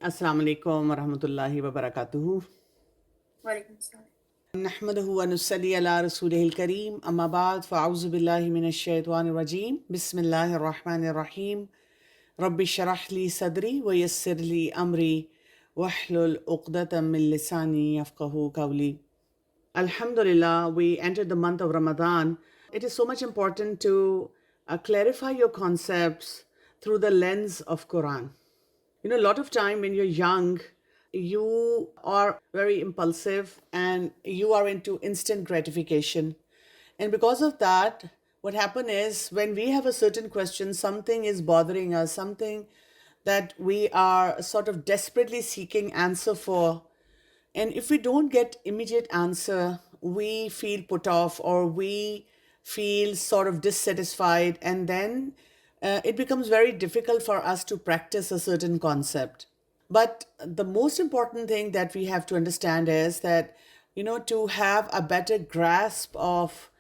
Assalamu alaikum wa rahmatullahi wa barakatuhu. Walaikum salam. Nahmaduhu wa nusalli ala rasulihil kareem. Amma ba'd, fa'auzu billahi minash shaitanir rajim. Bismillahir rahmanir rahim. Rabbi shrah li sadri wa yassir li amri wahlul uqdatan min lisani yafqahu qawli. Alhamdulillah, we entered the month of Ramadan. It is so much important to clarify your concepts through the lens of Quran. A lot of time when you're young, you are very impulsive and you are into instant gratification. And because of that, what happens is when we have a certain question, something is bothering us, something that we are sort of desperately seeking answer for. And if we don't get immediate answer, we feel put off or we feel sort of dissatisfied, and then it becomes very difficult for us to practice a certain concept. But the most important thing that we have to understand is that, to have a better grasp of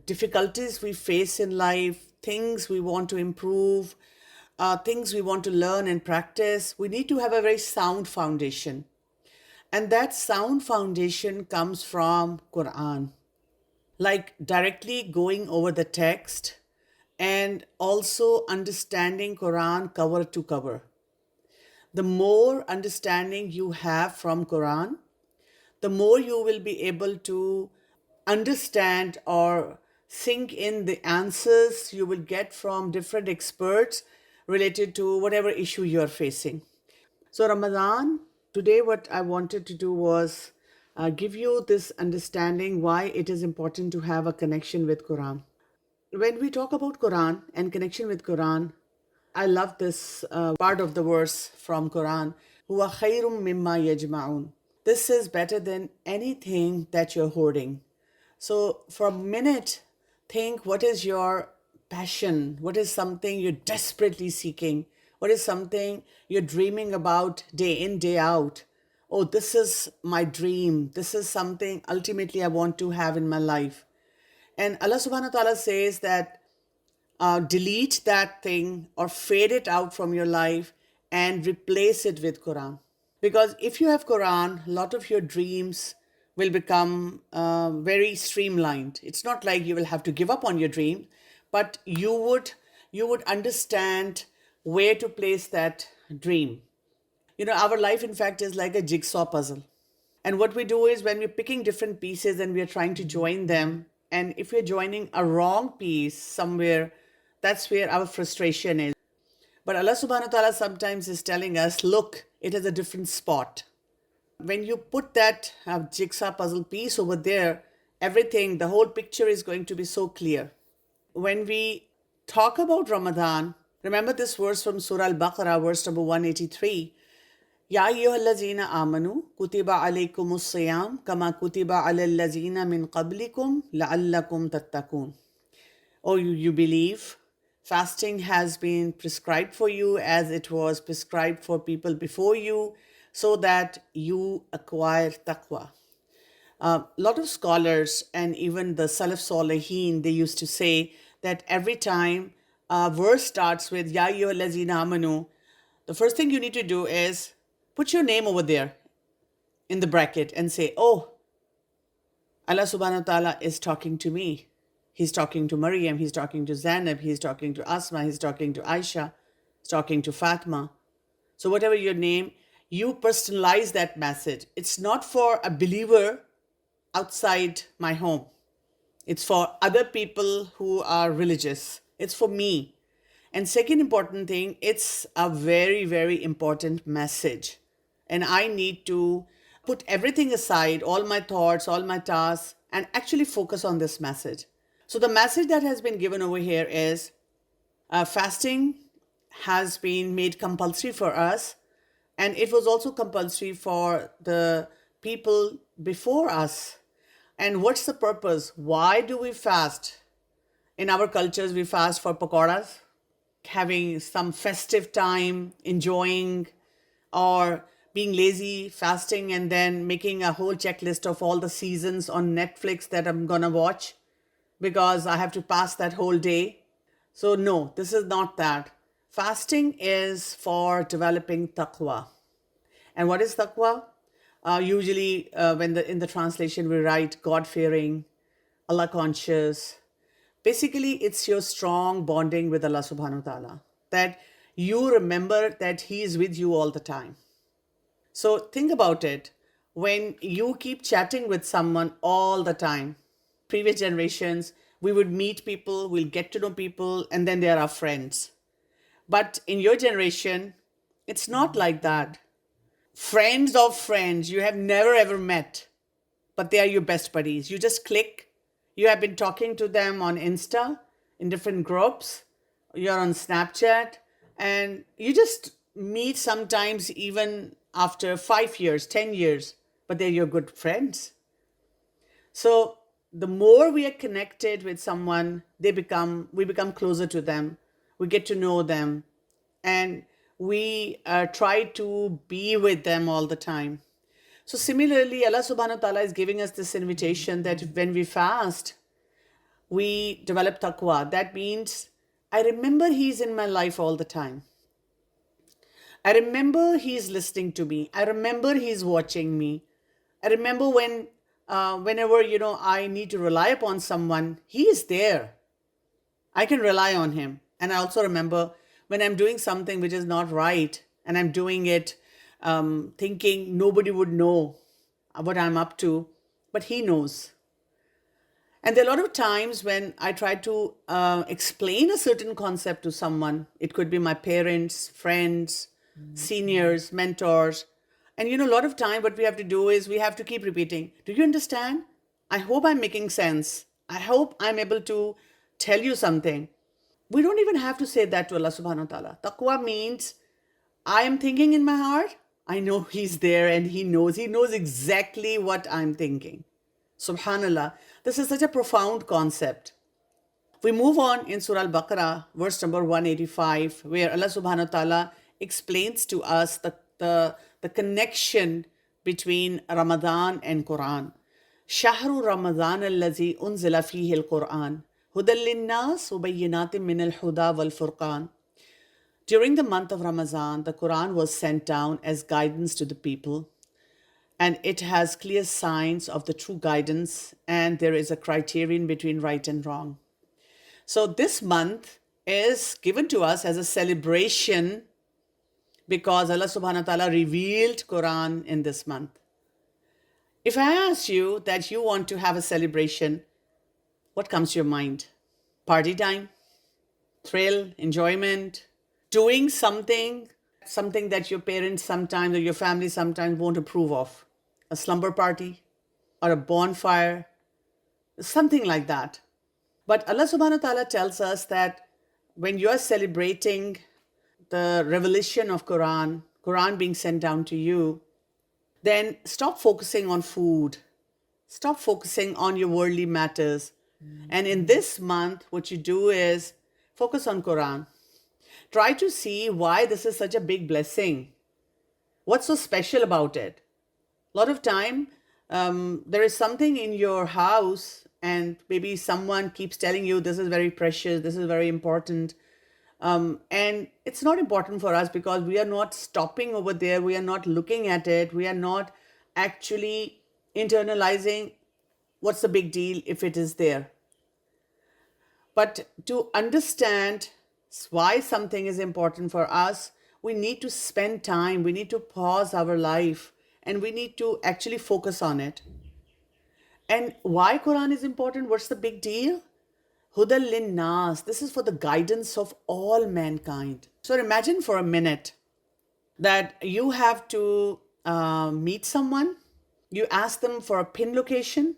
difficulties we face in life, things we want to improve, things we want to learn and practice, we need to have a very sound foundation. And that sound foundation comes from Quran, like directly going over the text and also understanding Quran cover to cover. The more understanding you have from Quran, the more you will be able to understand or sink in the answers you will get from different experts related to whatever issue you're facing. So, Ramadan, today what I wanted to do was give you this understanding why it is important to have a connection with Quran. When we talk about Quran and connection with Quran, I love this part of the verse from Quran. Huwa khairum mimma yajma'un. This is better than anything that you're hoarding. So for a minute, think what is your passion? What is something you're desperately seeking? What is something you're dreaming about day in, day out? Oh, this is my dream. This is something ultimately I want to have in my life. And Allah subhanahu wa ta'ala says that delete that thing or fade it out from your life and replace it with Quran. Because if you have Quran, a lot of your dreams will become very streamlined. It's not like you will have to give up on your dream, but you would understand where to place that dream. Our life, in fact, is like a jigsaw puzzle. And what we do is when we're picking different pieces and we're trying to join them, and if we're joining a wrong piece somewhere, that's where our frustration is. But Allah subhanahu wa ta'ala sometimes is telling us, look, it is a different spot. When you put that jigsaw puzzle piece over there, everything, the whole picture is going to be so clear. When we talk about Ramadan, remember this verse from Surah Al-Baqarah, verse number 183. Ya ayyuhallazina amanu kutiba alaykumus siyam kama kutiba alal lazina min qablikum la'allakum tattaqun. Oh, you believe? Fasting has been prescribed for you as it was prescribed for people before you, so that you acquire taqwa. A lot of scholars and even the Salaf Salihin, they used to say that every time a verse starts with Ya ayyuhallazina amanu, the first thing you need to do is put your name over there in the bracket and say, oh, Allah subhanahu wa ta'ala is talking to me. He's talking to Maryam, he's talking to Zainab, he's talking to Asma, he's talking to Aisha, he's talking to Fatma. So whatever your name, you personalize that message. It's not for a believer outside my home. It's for other people who are religious. It's for me. And second important thing, it's a very, very important message. And I need to put everything aside, all my thoughts, all my tasks, and actually focus on this message. So the message that has been given over here is fasting has been made compulsory for us, and it was also compulsory for the people before us. And what's the purpose? Why do we fast? In our cultures, we fast for pakoras, having some festive time, enjoying, or being lazy, fasting, and then making a whole checklist of all the seasons on Netflix that I'm gonna watch because I have to pass that whole day. So no, this is not that. Fasting is for developing taqwa. And what is taqwa? Usually, when in the translation we write God-fearing, Allah conscious. Basically, it's your strong bonding with Allah subhanahu wa ta'ala. That you remember that He is with you all the time. So think about it. When you keep chatting with someone all the time, previous generations, we would meet people, we'll get to know people, and then they are our friends. But in your generation, it's not like that. Friends of friends you have never ever met, but they are your best buddies. You just click. You have been talking to them on Insta in different groups. You're on Snapchat, and you just meet sometimes even after 5 years, 10 years, but they're your good friends. So the more we are connected with someone, we become closer to them. We get to know them, and we try to be with them all the time. So similarly, Allah subhanahu wa ta'ala is giving us this invitation that when we fast, we develop taqwa. That means I remember He's in my life all the time. I remember He's listening to me. I remember He's watching me. I remember whenever I need to rely upon someone, He is there. I can rely on Him. And I also remember when I'm doing something which is not right, and I'm doing it thinking nobody would know what I'm up to, but He knows. And there are a lot of times when I try to explain a certain concept to someone. It could be my parents, friends, seniors, mentors. And a lot of time what we have to do is we have to keep repeating. Do you understand? I hope I'm making sense. I hope I'm able to tell you something. We don't even have to say that to Allah subhanahu wa ta'ala. Taqwa means I am thinking in my heart. I know He's there and He knows. He knows exactly what I'm thinking. Subhanallah. This is such a profound concept. We move on in Surah Al-Baqarah, verse number 185, where Allah subhanahu wa ta'ala explains to us the connection between Ramadan and Quran. Shahru Ramadan allazi unzila fihi al-Quran. Hudal linnas ubayyinatim min al-huda wal-furqan. During the month of Ramadan, the Quran was sent down as guidance to the people, and it has clear signs of the true guidance, and there is a criterion between right and wrong. So this month is given to us as a celebration because Allah subhanahu wa ta'ala revealed Quran in this month. If I ask you that you want to have a celebration, what comes to your mind? Party time, thrill, enjoyment, doing something that your parents sometimes or your family sometimes won't approve of. A slumber party or a bonfire, something like that. But Allah subhanahu wa ta'ala tells us that when you're celebrating the revelation of Quran being sent down to you, then stop focusing on food. Stop focusing on your worldly matters. And in this month, what you do is focus on Quran. Try to see why this is such a big blessing. What's so special about it? A lot of time, there is something in your house, and maybe someone keeps telling you this is very precious, this is very important. And it's not important for us because we are not stopping over there. We are not looking at it. We are not actually internalizing what's the big deal if it is there. But to understand why something is important for us, we need to spend time. We need to pause our life and we need to actually focus on it. And why Quran is important? What's the big deal? Hudal linnas. This is for the guidance of all mankind. So imagine for a minute that you have to meet someone. You ask them for a pin location.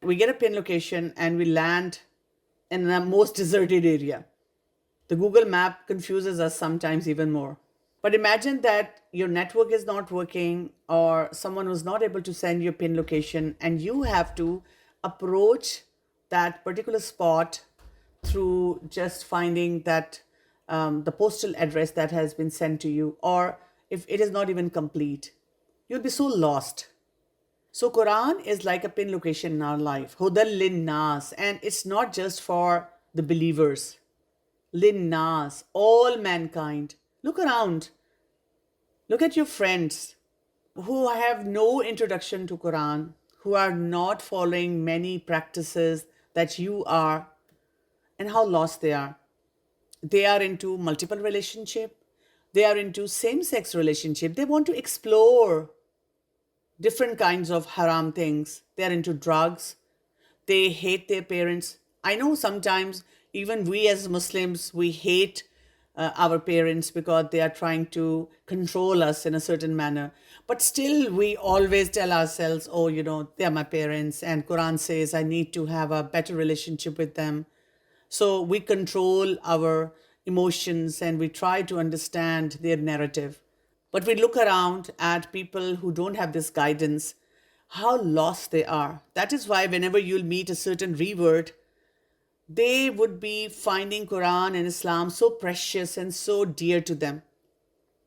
We get a pin location and we land in the most deserted area. The Google map confuses us sometimes even more. But imagine that your network is not working or someone was not able to send you a pin location and you have to approach that particular spot through just finding that the postal address that has been sent to you, or if it is not even complete, you'll be so lost. So Quran is like a pin location in our life. Hudal linnas. And it's not just for the believers. Linnas, all mankind. Look around. Look at your friends. who have no introduction to Quran, who are not following many practices that you are, and how lost they are. They are into multiple relationship. They are into same-sex relationship. They want to explore different kinds of haram things. They are into drugs. They hate their parents. I know sometimes even we as Muslims, we hate our parents because they are trying to control us in a certain manner. But still, we always tell ourselves, oh, they are my parents. And Quran says, I need to have a better relationship with them. So we control our emotions and we try to understand their narrative. But we look around at people who don't have this guidance, how lost they are. That is why whenever you'll meet a certain revert, they would be finding Quran and Islam so precious and so dear to them.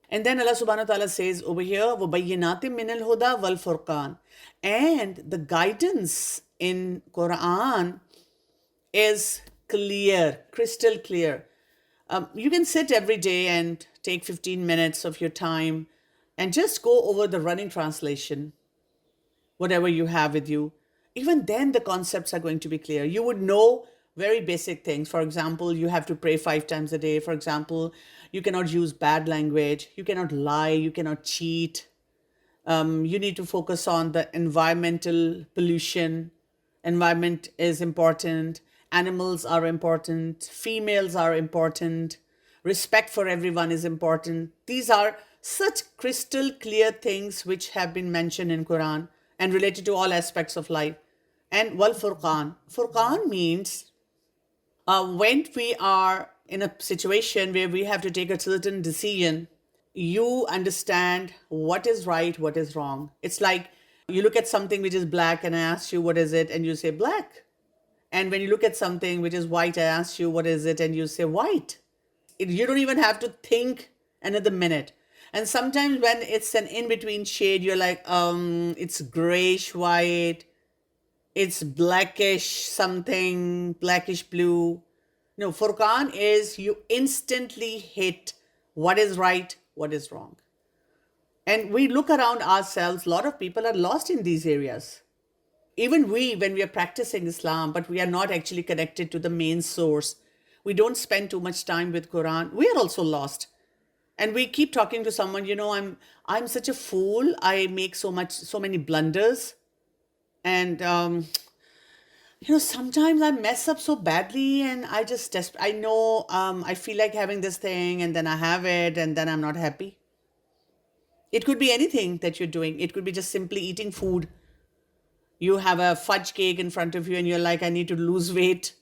And then Allah subhanahu wa ta'ala says over here, وَبَيِّنَاتٍ مِّنَ الْهُدَى وَالْفُرْقَانِ. And the guidance in Quran is clear, crystal clear. You can sit every day and take 15 minutes of your time and just go over the running translation, whatever you have with you. Even then, the concepts are going to be clear. You would know very basic things. For example, you have to pray 5 times a day. For example, you cannot use bad language. You cannot lie. You cannot cheat. You need to focus on the environmental pollution. Environment is important. Animals are important. Females are important. Respect for everyone is important. These are such crystal clear things which have been mentioned in Quran and related to all aspects of life. And wal Furqan. Furqan means when we are in a situation where we have to take a certain decision, you understand what is right, what is wrong. It's like you look at something which is black and I ask you what is it and you say black. And when you look at something which is white, I ask you what is it and you say white. You don't even have to think another minute. And sometimes when it's an in-between shade, you're like, it's grayish white, it's blackish something, blackish blue. No, Furqan is you instantly hit what is right, what is wrong. And we look around ourselves, a lot of people are lost in these areas. Even we, when we are practicing Islam, but we are not actually connected to the main source, we don't spend too much time with Quran, we are also lost. And we keep talking to someone, I'm such a fool, I make so many blunders. And sometimes I mess up so badly and I just I know I feel like having this thing and then I have it and then I'm not happy. It could be anything that you're doing. It could be just simply eating food. You have a fudge cake in front of you and you're like, I need to lose weight.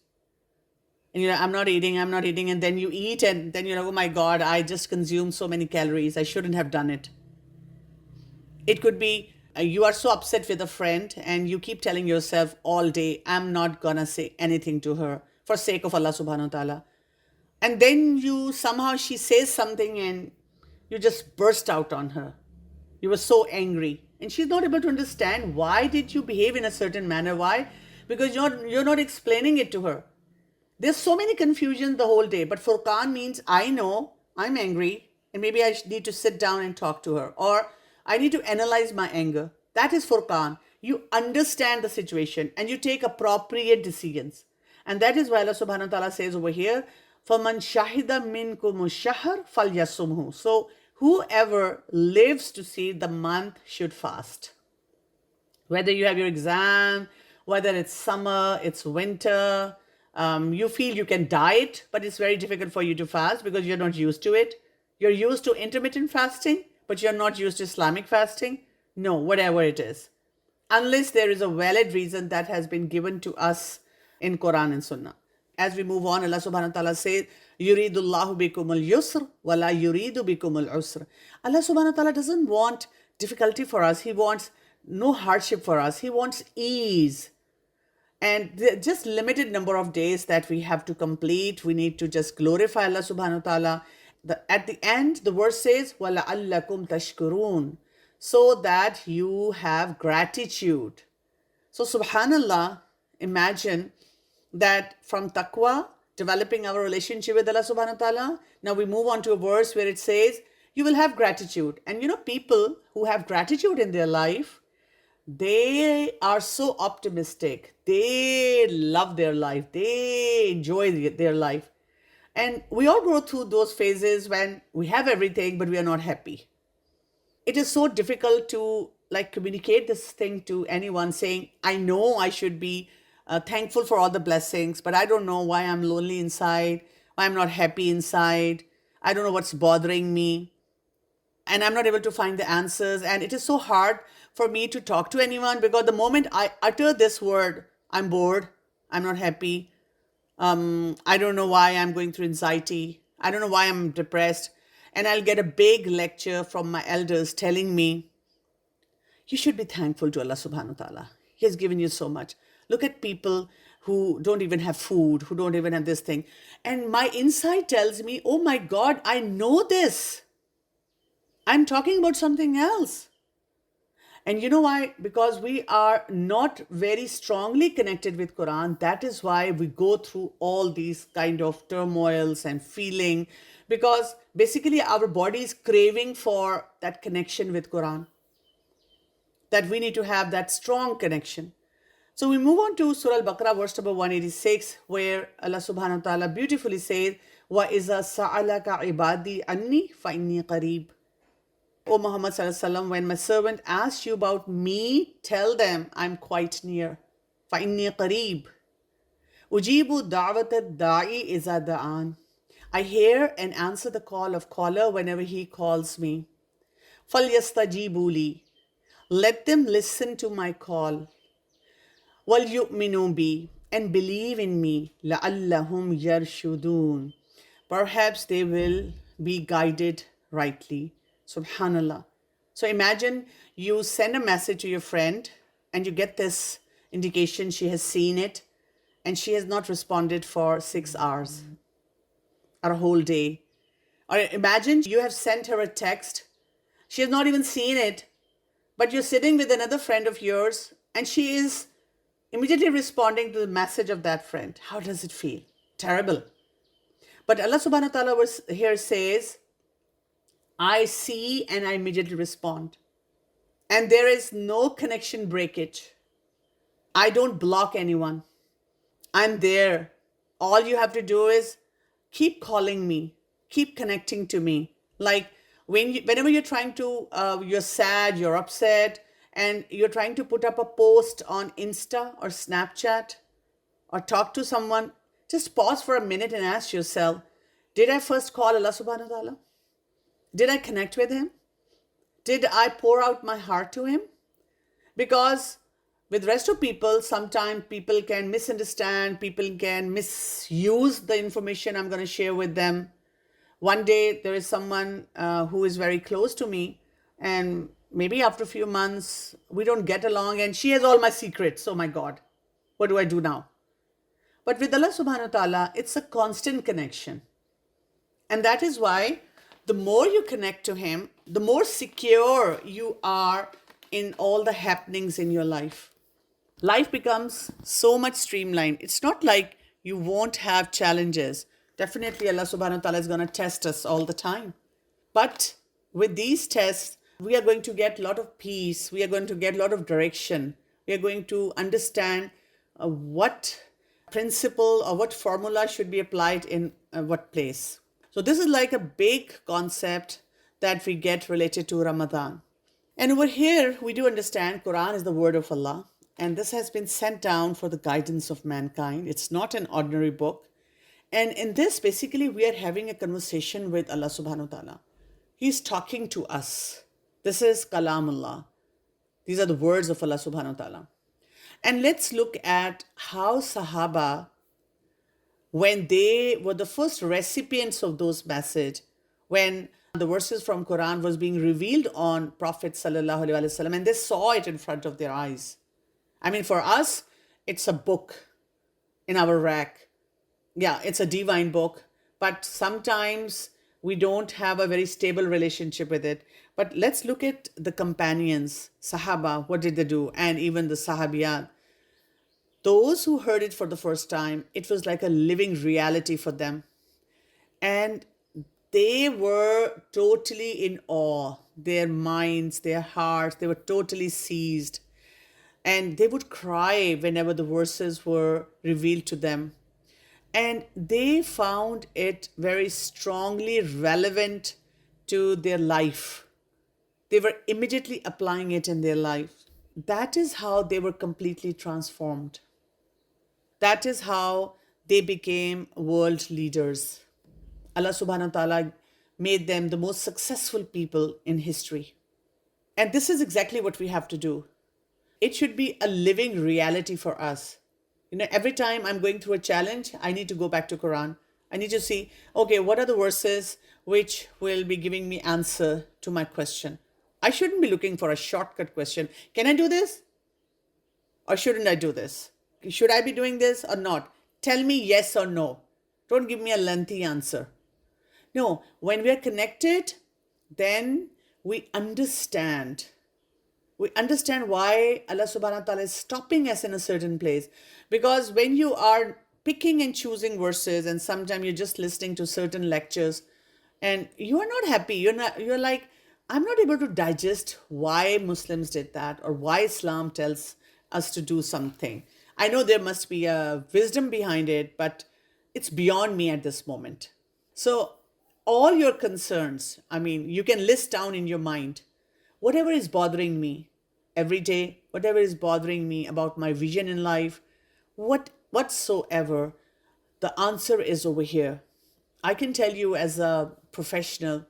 And you're like, I'm not eating. And then you eat and then you're like, oh my God, I just consumed so many calories. I shouldn't have done it. It could be you are so upset with a friend and you keep telling yourself all day, I'm not gonna say anything to her for sake of Allah subhanahu wa ta'ala. And then she says something and you just burst out on her. You were so angry. And she's not able to understand why did you behave in a certain manner. Why? Because you're not explaining it to her. There's so many confusions the whole day. But Furqan means I know I'm angry and maybe I need to sit down and talk to her. Or I need to analyze my anger. That is Furqan. You understand the situation and you take appropriate decisions. And that is why Allah subhanahu wa ta'ala says over here, فَمَنْ شَهِدَ مِنْكُمُ الشَّهْرَ فَلْيَصُمْهُ. So whoever lives to see the month should fast. Whether you have your exam, whether it's summer, it's winter, you feel you can diet, but it's very difficult for you to fast because you're not used to it. You're used to intermittent fasting, but you're not used to Islamic fasting. No, whatever it is. Unless there is a valid reason that has been given to us in Quran and Sunnah. As we move on, Allah subhanahu wa ta'ala says, يُرِيدُ اللَّهُ بِكُمُ الْيُسْرَ وَلَا يُرِيدُ بِكُمُ الْعُسْرَ. Allah subhanahu wa ta'ala doesn't want difficulty for us. He wants no hardship for us. He wants ease. And just limited number of days that we have to complete. We need to just glorify Allah subhanahu wa ta'ala. At the end, the verse says, وَلَعَلَّكُمْ تَشْكُرُونَ. So that you have gratitude. So subhanallah, imagine that from taqwa, developing our relationship with Allah subhanahu wa ta'ala. Now we move on to a verse where it says, you will have gratitude. And people who have gratitude in their life, they are so optimistic. They love their life. They enjoy their life. And we all go through those phases when we have everything, but we are not happy. It is so difficult to like communicate this thing to anyone saying, I know I should be thankful for all the blessings, but I don't know why I'm lonely inside, why I'm not happy inside. I don't know what's bothering me, and I'm not able to find the answers. And it is so hard for me to talk to anyone because the moment I utter this word, I'm bored, I'm not happy, I don't know why I'm going through anxiety, I don't know why I'm depressed. And I'll get a big lecture from my elders telling me, you should be thankful to Allah subhanahu wa ta'ala. He has given you so much. Look at people who don't even have food, who don't even have this thing. And my inside tells me, oh my God, I know this. I'm talking about something else. And you know why? Because we are not very strongly connected with Quran. That is why we go through all these kind of turmoils and feeling, because basically our body is craving for that connection with Quran, that we need to have that strong connection. So we move on to Surah Al-Baqarah, verse number 186, where Allah subhanahu wa ta'ala beautifully says, وَإِذَا سَأَلَكَ عِبَادِي أَنِّي فَإِنِّي قَرِيبٌ. O Muhammad sallallahu alaihi wasallam, when my servant asks you about me, tell them I'm quite near. فَإِنِّي قَرِيبٌ. أُجِيبُ دَعْوَةَ الدَّاعِ إِذَا دَعَانِ. I hear and answer the call of caller whenever he calls me. فَلْيَسْتَجِيبُوا لِي. Let them listen to my call. وَلْيُؤْمِنُوا بِي. And believe in me. لَعَلَّهُمْ يَرْشُدُونَ. Perhaps they will be guided rightly. Subhanallah. So imagine you send a message to your friend and you get this indication she has seen it and she has not responded for 6 hours or a whole day. Or imagine you have sent her a text, she has not even seen it, but you're sitting with another friend of yours and she is immediately responding to the message of that friend. How does it feel? Terrible. But Allah subhanahu wa ta'ala here says, I see and I immediately respond. And there is no connection breakage. I don't block anyone. I'm there. All you have to do is keep calling me, keep connecting to me. Like whenever you're trying to, you're sad, you're upset, and you're trying to put up a post on Insta or Snapchat or talk to someone, just pause for a minute and ask yourself, did I first call Allah subhanahu wa ta'ala? Did I connect with him? Did I pour out my heart to him? Because with rest of people, sometimes people can misunderstand, people can misuse the information I'm going to share with them. One day there is someone who is very close to me, and maybe after a few months we don't get along and she has all my secrets. Oh my God, what do I do now? But with Allah subhanahu wa ta'ala, it's a constant connection. And that is why the more you connect to him, the more secure you are in all the happenings in your life. Life becomes so much streamlined. It's not like you won't have challenges. Definitely Allah subhanahu wa ta'ala is going to test us all the time. But with these tests, we are going to get a lot of peace. We are going to get a lot of direction. We are going to understand what principle or what formula should be applied in what place. So this is like a big concept that we get related to Ramadan. And over here, we do understand Quran is the word of Allah. And this has been sent down for the guidance of mankind. It's not an ordinary book. And in this, basically, we are having a conversation with Allah subhanahu wa ta'ala. He's talking to us. This is Kalamullah. These are the words of Allah subhanahu wa ta'ala. And let's look at how Sahaba, when they were the first recipients of those messages, when the verses from Quran was being revealed on Prophet sallallahu alaihi wasallam, and they saw it in front of their eyes. I mean, for us, it's a book in our rack. Yeah, it's a divine book, but sometimes we don't have a very stable relationship with it. But let's look at the companions, Sahaba, what did they do? And even the Sahabiyat. Those who heard it for the first time, it was like a living reality for them. And They were totally in awe. Their minds, their hearts, they were totally seized. And they would cry whenever the verses were revealed to them. And they found it very strongly relevant to their life. They were immediately applying it in their life. That is how they were completely transformed. That is how they became world leaders. Allah subhanahu wa ta'ala made them the most successful people in history. And this is exactly what we have to do. It should be a living reality for us. Every time I'm going through a challenge, I need to go back to Quran. I need to see, okay, what are the verses which will be giving me answer to my question? I shouldn't be looking for a shortcut question. Can I do this? Or shouldn't I do this? Should I be doing this or not? Tell me yes or no. Don't give me a lengthy answer. No, when we are connected, then we understand. We understand why Allah subhanahu wa ta'ala is stopping us in a certain place. Because when you are picking and choosing verses, and sometimes you're just listening to certain lectures and you are not happy, you're like, I'm not able to digest why Muslims did that or why Islam tells us to do something. I know there must be a wisdom behind it, but it's beyond me at this moment. So, all your concerns, you can list down in your mind whatever is bothering me every day, whatever is bothering me about my vision in life, whatsoever, the answer is over here. I can tell you as a professional,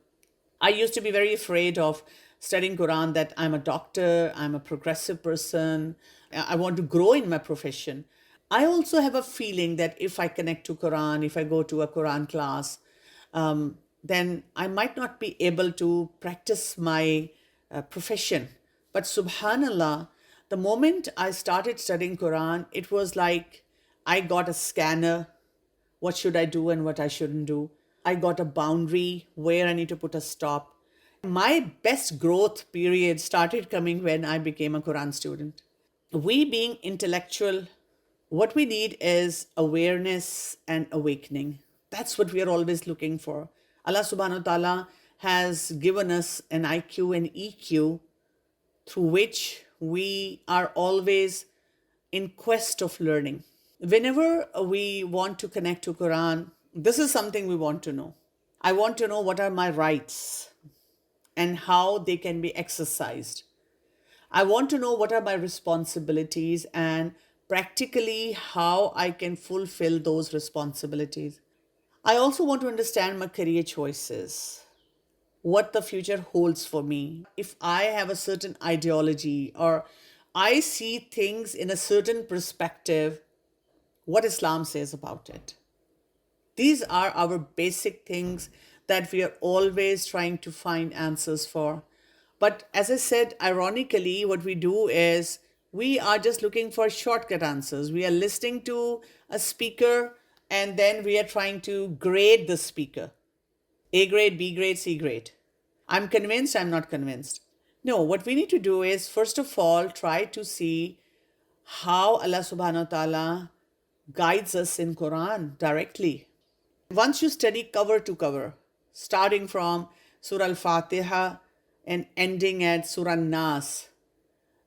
I used to be very afraid of studying Quran, that I'm a doctor, I'm a progressive person, I want to grow in my profession. I also have a feeling that if I connect to Quran, if I go to a Quran class, then I might not be able to practice my profession. But subhanallah, the moment I started studying Quran, it was like I got a scanner, what should I do and what I shouldn't do. I got a boundary where I need to put a stop. My best growth period started coming when I became a Quran student. We being intellectual, what we need is awareness and awakening. That's what we are always looking for. Allah subhanahu wa ta'ala has given us an IQ and EQ through which we are always in quest of learning. Whenever we want to connect to Quran, this is something we want to know. I want to know what are my rights and how they can be exercised. I want to know what are my responsibilities and practically how I can fulfill those responsibilities. I also want to understand my career choices, what the future holds for me. If I have a certain ideology or I see things in a certain perspective, what Islam says about it. These are our basic things that we are always trying to find answers for. But as I said, ironically, what we do is we are just looking for shortcut answers. We are listening to a speaker and then we are trying to grade the speaker. A grade, B grade, C grade. I'm convinced, I'm not convinced. No, what we need to do is, first of all, try to see how Allah subhanahu wa ta'ala guides us in Quran directly. Once you study cover to cover, starting from Surah Al-Fatiha and ending at Surah Nas,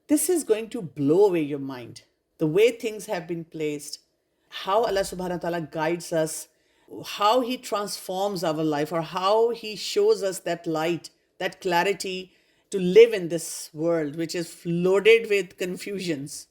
this is going to blow away your mind. The way things have been placed, how Allah subhanahu wa ta'ala guides us, how He transforms our life, or how He shows us that light, that clarity to live in this world, which is loaded with confusions.